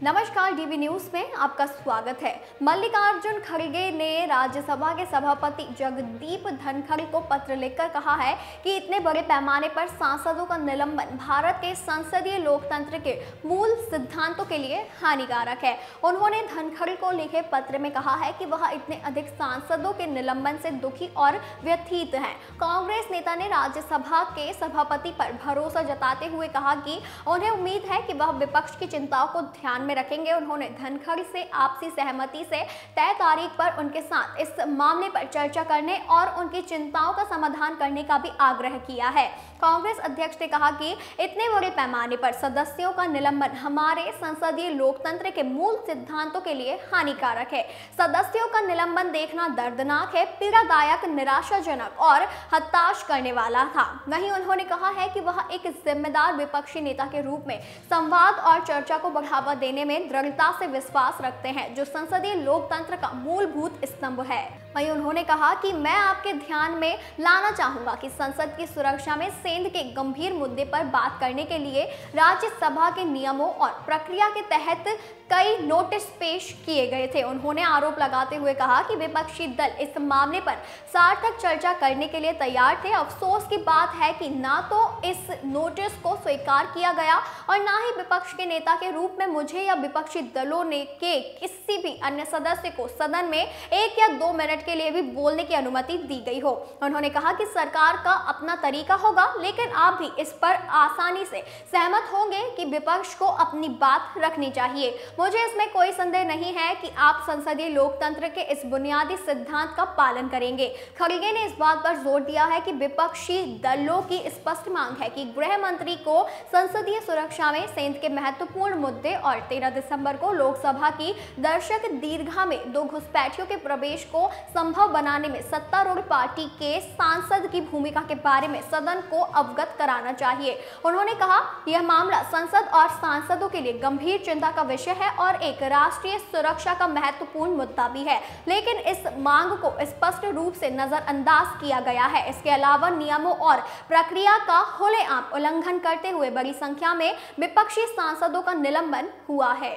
नमस्कार, DV news में आपका स्वागत है। मल्लिकार्जुन खड़गे ने राज्यसभा के सभापति जगदीप धनखड़ को पत्र लिखकर कहा है कि इतने बड़े पैमाने पर सांसदों का निलंबन भारत के संसदीय लोकतंत्र के मूल सिद्धांतों के लिए हानिकारक है। उन्होंने धनखड़ को लिखे पत्र में कहा है कि वह इतने अधिक सांसदों के निलंबन से दुखी और व्यथित हैं। कांग्रेस नेता ने राज्यसभा के सभापति पर भरोसा जताते हुए कहा कि उन्हें उम्मीद है कि वह विपक्ष की चिंताओं को ध्यान में रखेंगे। उन्होंने धनखड़ से आपसी सहमति से तय तारीख पर उनके साथ इस मामले पर चर्चा करने और उनकी चिंताओं का समाधान करने का भी आग्रह किया है। कांग्रेस अध्यक्ष ने कहा कि इतने बड़े पैमाने पर सदस्यों का निलंबन हमारे संसदीय लोकतंत्र के मूल सिद्धांतों के लिए हानिकारक है। सदस्यों का निलंबन देखना दर्दनाक है, पीड़ादायक, निराशाजनक और हताश करने वाला था। वहीं उन्होंने कहा है कि वह एक जिम्मेदार विपक्षी नेता के रूप में संवाद और चर्चा को बढ़ावा देने में दृढ़ता से विश्वास रखते हैं, जो संसदीय लोकतंत्र का मूलभूत स्तंभ है। वहीं उन्होंने कहा कि मैं आपके ध्यान में लाना चाहूंगा कि संसद की सुरक्षा में सेंध के गंभीर मुद्दे पर बात करने के लिए राज्यसभा के नियमों और प्रक्रिया के तहत कई नोटिस पेश किए गए थे। उन्होंने आरोप लगाते हुए कहा कि विपक्षी दल इस मामले पर सार्थक चर्चा करने के लिए तैयार थे। अफसोस की बात है कि ना तो इस नोटिस को स्वीकार किया गया और ना ही विपक्ष के नेता के रूप में मुझे या विपक्षी दलों ने के किसी भी अन्य सदस्य को सदन में 1 या 2 मिनट के लिए भी बोलने की अनुमति दी गई हो। उन्होंने कहा कि सरकार का अपना तरीका होगा, लेकिन आप भी इस पर आसानी से सहमत होंगे कि विपक्ष को अपनी बात रखनी चाहिए। मुझे इसमें कोई संदेह नहीं है कि आप संसदीय लोकतंत्र के इस बुनियादी सिद्धांत का पालन करेंगे। खड़गे ने इस बात पर जोर दिया है कि विपक्षी दलों की स्पष्ट मांग है कि गृह मंत्री को संसदीय सुरक्षा में सेंध के महत्वपूर्ण मुद्दे और 13 दिसंबर को लोकसभा की दर्शक दीर्घा में 2 घुसपैठियों के प्रवेश को संभव बनाने में सत्तारूढ़ पार्टी के सांसद की भूमिका के बारे में सदन को अवगत कराना चाहिए। उन्होंने कहा, यह मामला संसद और सांसदों के लिए गंभीर चिंता का विषय है और एक राष्ट्रीय सुरक्षा का महत्वपूर्ण मुद्दा भी है, लेकिन इस मांग को स्पष्ट रूप से नजरअंदाज किया गया है। इसके अलावा नियमों और प्रक्रिया का खुलेआम उल्लंघन करते हुए बड़ी संख्या में विपक्षी सांसदों का निलंबन हुआ है।